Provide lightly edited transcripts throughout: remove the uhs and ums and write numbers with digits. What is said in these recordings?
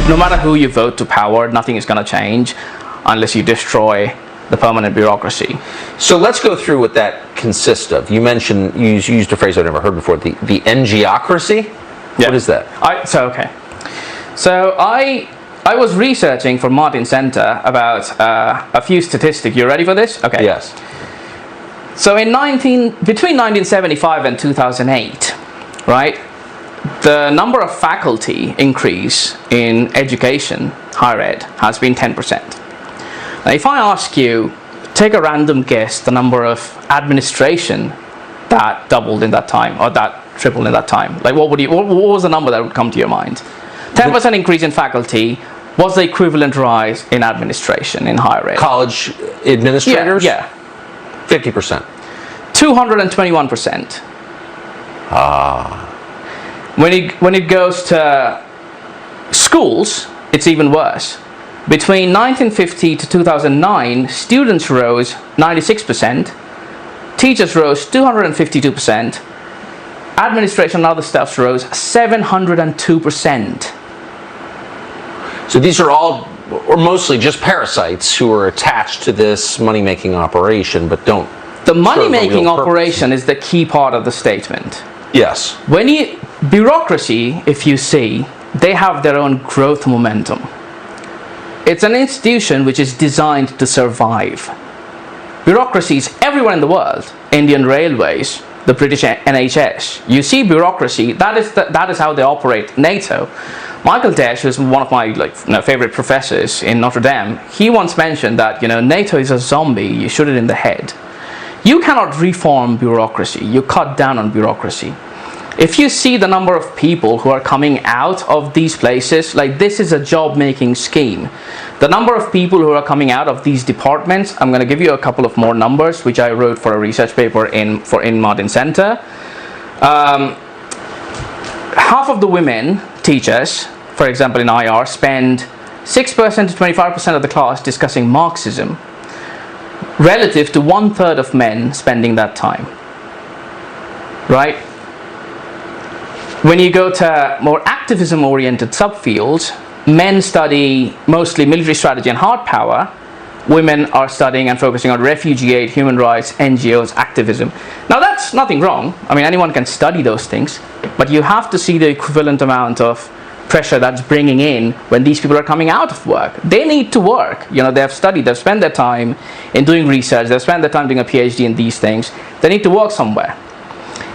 no matter who you vote to power, nothing is going to change unless you destroy the permanent bureaucracy. So let's go through what that consists of. You mentioned, you used a phrase I've never heard before, the NGocracy? Yeah. What is that? So I was researching for Martin Center about a few statistics. You ready for this? Okay. Yes. So between 1975 and 2008, right, the number of faculty increase in education, higher ed, has been 10%. Now, if I ask you, take a random guess, the number of administration that doubled in that time, or that tripled in that time, like what was the number that would come to your mind? 10% increase in faculty. What's the equivalent rise in administration in higher ed? College administrators? Yeah. 50%. 221%. When it goes to schools, it's even worse. Between 1950 to 2009, students rose 96%, teachers rose 252%, administration and other staffs rose 702%. So these are all, or mostly just parasites who are attached to this money-making operation, but don't. The money-making operation is the key part of the statement. Yes. Bureaucracy, if you see, they have their own growth momentum. It's an institution which is designed to survive. Bureaucracies everywhere in the world, Indian Railways, the British NHS, you see bureaucracy, that is how they operate. NATO. Michael Desch, who's one of my favorite professors in Notre Dame, he once mentioned that NATO is a zombie, you shoot it in the head. You cannot reform bureaucracy, you cut down on bureaucracy. If you see the number of people who are coming out of these places, like this is a job-making scheme. The number of people who are coming out of these departments, I'm going to give you a couple of more numbers, which I wrote for a research paper in Martin Center. Half of the women teachers, for example in IR, spend 6% to 25% of the class discussing Marxism, relative to 1/3 of men spending that time. Right? When you go to more activism-oriented subfields, men study mostly military strategy and hard power. Women are studying and focusing on refugee aid, human rights, NGOs, activism. Now that's nothing wrong. I mean, anyone can study those things, but you have to see the equivalent amount of pressure that's bringing in when these people are coming out of work. They need to work. They have studied, they've spent their time in doing research, they've spent their time doing a PhD in these things. They need to work somewhere.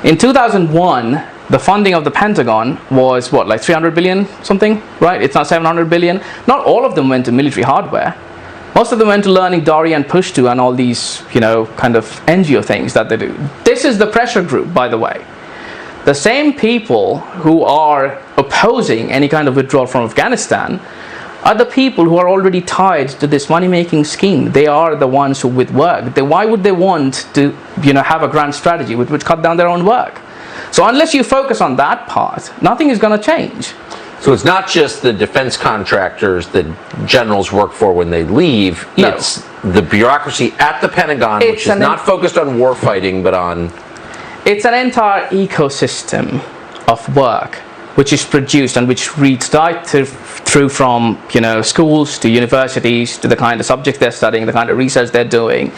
In 2001, the funding of the Pentagon was what, like 300 billion something, right? It's not 700 billion. Not all of them went to military hardware. Most of them went to learning Dari and Pushtu and all these, kind of NGO things that they do. This is the pressure group, by the way. The same people who are opposing any kind of withdrawal from Afghanistan are the people who are already tied to this money-making scheme. They are the ones who would work. Why would they want to, have a grand strategy which would cut down their own work? So unless you focus on that part, nothing is going to change. So it's not just the defense contractors that generals work for when they leave. No. It's the bureaucracy at the Pentagon, which is not focused on war fighting, but on... It's an entire ecosystem of work which is produced and which reads right through from schools to universities to the kind of subjects they're studying, the kind of research they're doing,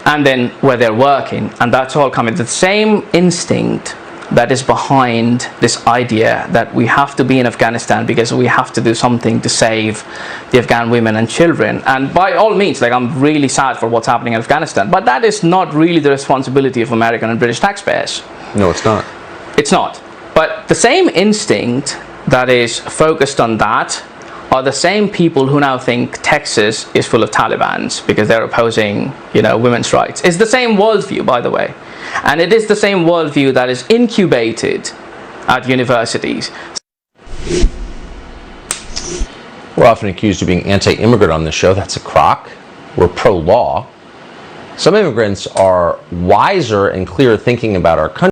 and then where they're working. And that's all coming to the same instinct that is behind this idea that we have to be in Afghanistan because we have to do something to save the Afghan women and children. And by all means, I'm really sad for what's happening in Afghanistan, but that is not really the responsibility of American and British taxpayers. No, it's not. It's not. But the same instinct that is focused on that are the same people who now think Texas is full of Talibans because they're opposing, women's rights. It's the same worldview, by the way. And it is the same worldview that is incubated at universities. We're often accused of being anti-immigrant on this show. That's a crock. We're pro-law. Some immigrants are wiser and clearer thinking about our country.